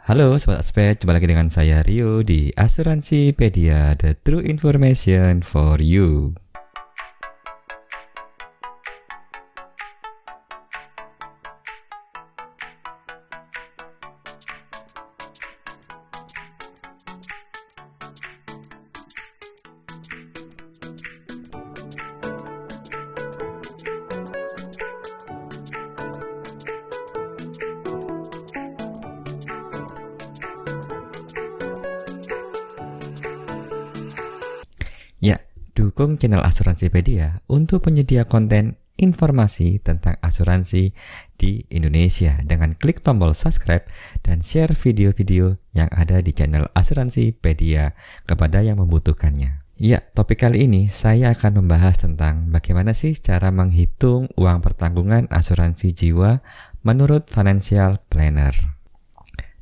Halo Sobat Aspek, jumpa lagi dengan saya Rio di Asuransipedia, the true information for you. Ya, dukung channel Asuransipedia untuk penyedia konten informasi tentang asuransi di Indonesia dengan klik tombol subscribe dan share video-video yang ada di channel Asuransipedia kepada yang membutuhkannya. Ya, topik kali ini saya akan membahas tentang bagaimana sih cara menghitung uang pertanggungan asuransi jiwa menurut financial planner.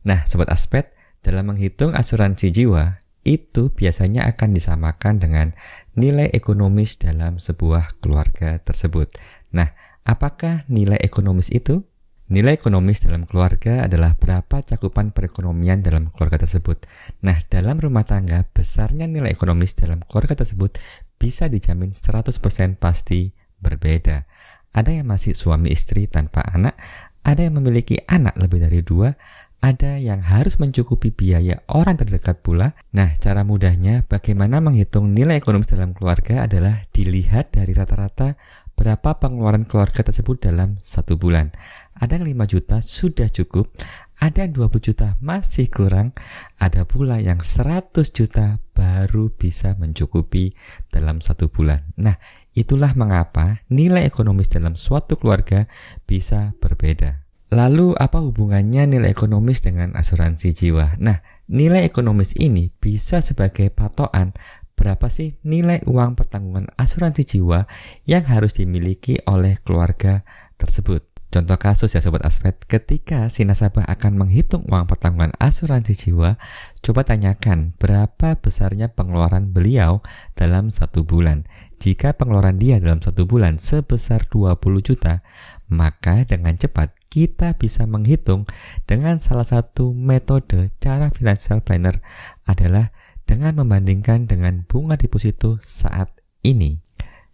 Nah, Sobat Aspek, dalam menghitung asuransi jiwa, itu biasanya akan disamakan dengan nilai ekonomis dalam sebuah keluarga tersebut. Nah, apakah nilai ekonomis itu? Nilai ekonomis dalam keluarga adalah berapa cakupan perekonomian dalam keluarga tersebut. Nah, dalam rumah tangga, besarnya nilai ekonomis dalam keluarga tersebut bisa dijamin 100% pasti berbeda. Ada yang masih suami istri tanpa anak, ada yang memiliki anak lebih dari 2, ada yang harus mencukupi biaya orang terdekat pula. Nah, cara mudahnya bagaimana menghitung nilai ekonomis dalam keluarga adalah dilihat dari rata-rata berapa pengeluaran keluarga tersebut dalam 1 bulan. Ada yang 5 juta sudah cukup, ada yang 20 juta masih kurang, ada pula yang 100 juta baru bisa mencukupi dalam 1 bulan. Nah, itulah mengapa nilai ekonomis dalam suatu keluarga bisa berbeda. Lalu apa hubungannya nilai ekonomis dengan asuransi jiwa? Nah, nilai ekonomis ini bisa sebagai patokan berapa sih nilai uang pertanggungan asuransi jiwa yang harus dimiliki oleh keluarga tersebut. Contoh kasus ya Sobat Aspek, ketika si nasabah akan menghitung uang pertanggungan asuransi jiwa, coba tanyakan berapa besarnya pengeluaran beliau dalam 1 bulan. Jika pengeluaran dia dalam 1 bulan sebesar 20 juta, maka dengan cepat kita bisa menghitung dengan salah satu metode cara financial planner adalah dengan membandingkan dengan bunga deposito saat ini.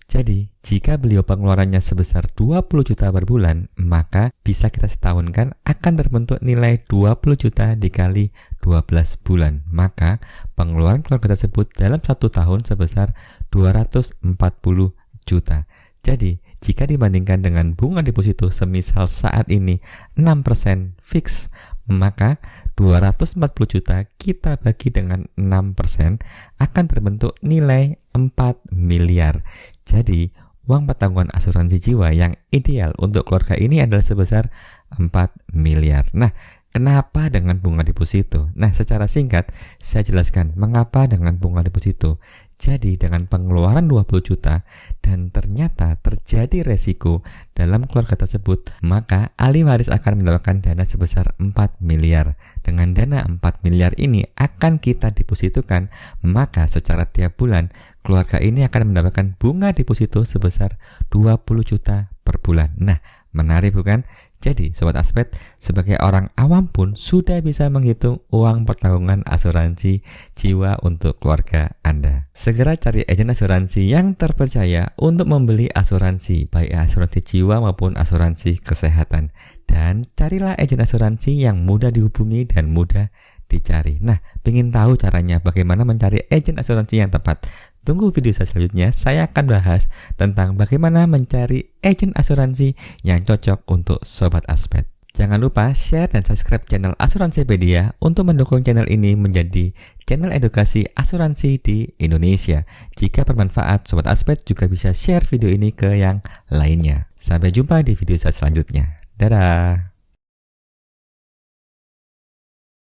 Jadi, jika beliau pengeluarannya sebesar 20 juta per bulan, maka bisa kita setahunkan akan terbentuk nilai 20 juta dikali 12 bulan. Maka, pengeluaran keluarga tersebut dalam 1 tahun sebesar 240 juta. Jadi, jika dibandingkan dengan bunga deposito semisal saat ini 6% fix, maka 240 juta kita bagi dengan 6% akan terbentuk nilai 4 miliar. Jadi, uang pertanggungan asuransi jiwa yang ideal untuk keluarga ini adalah sebesar 4 miliar. Nah, kenapa dengan bunga deposito? Nah, secara singkat saya jelaskan mengapa dengan bunga deposito. Jadi dengan pengeluaran 20 juta dan ternyata terjadi resiko dalam keluarga tersebut, maka ahli waris akan mendapatkan dana sebesar 4 miliar. Dengan dana 4 miliar ini akan kita depositokan, maka secara tiap bulan keluarga ini akan mendapatkan bunga deposito sebesar 20 juta per bulan. Nah, menarik bukan? Jadi, Sobat Aspek, sebagai orang awam pun sudah bisa menghitung uang pertanggungan asuransi jiwa untuk keluarga Anda. Segera cari agen asuransi yang terpercaya untuk membeli asuransi, baik asuransi jiwa maupun asuransi kesehatan. Dan carilah agen asuransi yang mudah dihubungi dan mudah dicari. Nah, ingin tahu caranya bagaimana mencari agen asuransi yang tepat? Tunggu video saya selanjutnya, saya akan bahas tentang bagaimana mencari agen asuransi yang cocok untuk Sobat Aspek. Jangan lupa share dan subscribe channel Asuransipedia untuk mendukung channel ini menjadi channel edukasi asuransi di Indonesia. Jika bermanfaat, Sobat Aspek juga bisa share video ini ke yang lainnya. Sampai jumpa di video saya selanjutnya. Dadah!